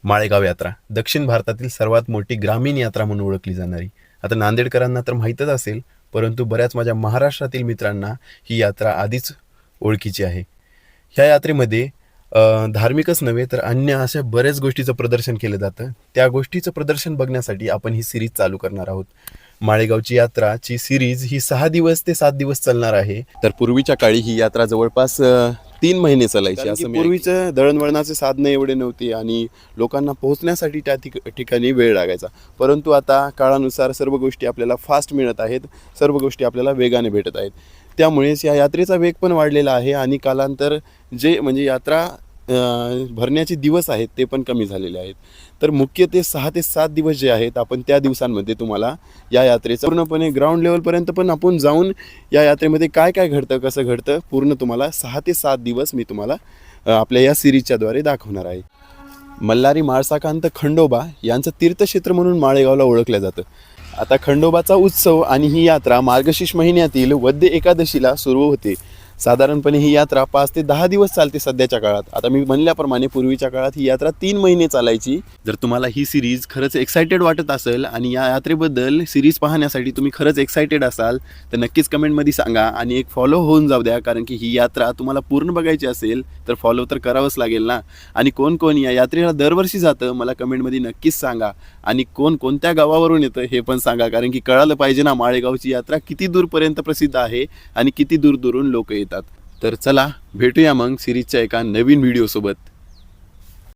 माळेगाव यात्रा दक्षिण भारतातील सर्वात मोठी ग्रामीण यात्रा म्हणून ओळखली जाणारी. आता नांदेडकरांना तर माहीतच असेल, परंतु बऱ्याच माझ्या महाराष्ट्रातील मित्रांना ही यात्रा आधीच ओळखीची आहे. ह्या यात्रेमध्ये धार्मिकच नव्हे तर अन्य अशा बऱ्याच गोष्टीचं प्रदर्शन केलं जातं. त्या गोष्टीचं प्रदर्शन बघण्यासाठी आपण ही सिरीज चालू करणार आहोत. माळेगावची यात्राची सिरीज ही 6 दिवस ते 7 दिवस चालणार आहे. तर पूर्वीच्या काळी ही यात्रा जवळपास 3 महिने चालायची. असं पूर्वीचं दळणवळणाचे साधनं एवढे नव्हते आणि लोकांना पोहोचण्यासाठी त्या ठिकाणी वेळ लागायचा. परंतु आता काळानुसार सर्व गोष्टी आपल्याला फास्ट मिळत आहेत, सर्व गोष्टी आपल्याला वेगाने भेटत आहेत. त्यामुळेच या यात्रेचा वेग पण वाढलेला आहे आणि कालांतर जे म्हणजे यात्रा भरण्याचे दिवस आहेत ते पण कमी झालेले आहेत. तर मुख्य ते 6 ते 7 दिवस जे आहेत, आपण त्या दिवसांमध्ये तुम्हाला या यात्रेचं पूर्णपणे ग्राउंड लेवलपर्यंत पण आपण जाऊन या यात्रेमध्ये काय काय घडतं, कसं घडतं, पूर्ण तुम्हाला 6 ते 7 दिवस मी तुम्हाला आपल्या या सिरीजच्याद्वारे दाखवणार आहे. मल्हारी म्हाळसाकांत खंडोबा यांचं तीर्थक्षेत्र म्हणून माळेगावला ओळखलं जातं. आता खंडोबाचा उत्सव आणि ही यात्रा मार्गशीर्ष महिन्यातील वद्य एकादशीला सुरू होते. साधारणपणे ही यात्रा 5 ते 10 दिवस चालते सध्याच्या काळात. आता मी म्हणल्याप्रमाणे पूर्वीच्या काळात ही यात्रा 3 महिने चालायची. जर तुम्हाला ही सिरीज खरंच एक्सायटेड वाटत असेल आणि या यात्रेबद्दल सिरीज पाहण्यासाठी तुम्ही खरंच एक्सायटेड असाल तर नक्कीच कमेंटमध्ये सांगा आणि एक फॉलो होऊन जाऊ द्या, कारण की ही यात्रा तुम्हाला पूर्ण बघायची असेल तर फॉलो तर करावंच लागेल ना. आणि कोण कोण या यात्रेला दरवर्षी जातं मला कमेंटमध्ये नक्कीच सांगा आणि कोण कोणत्या गावावरून येतं हे पण सांगा, कारण की कळालं पाहिजे ना माळेगावची यात्रा किती दूरपर्यंत प्रसिद्ध आहे आणि किती दूर दूरून लोक येतात. तर चला भेटूया मग सिरीजच्या एका नवीन व्हिडिओसोबत.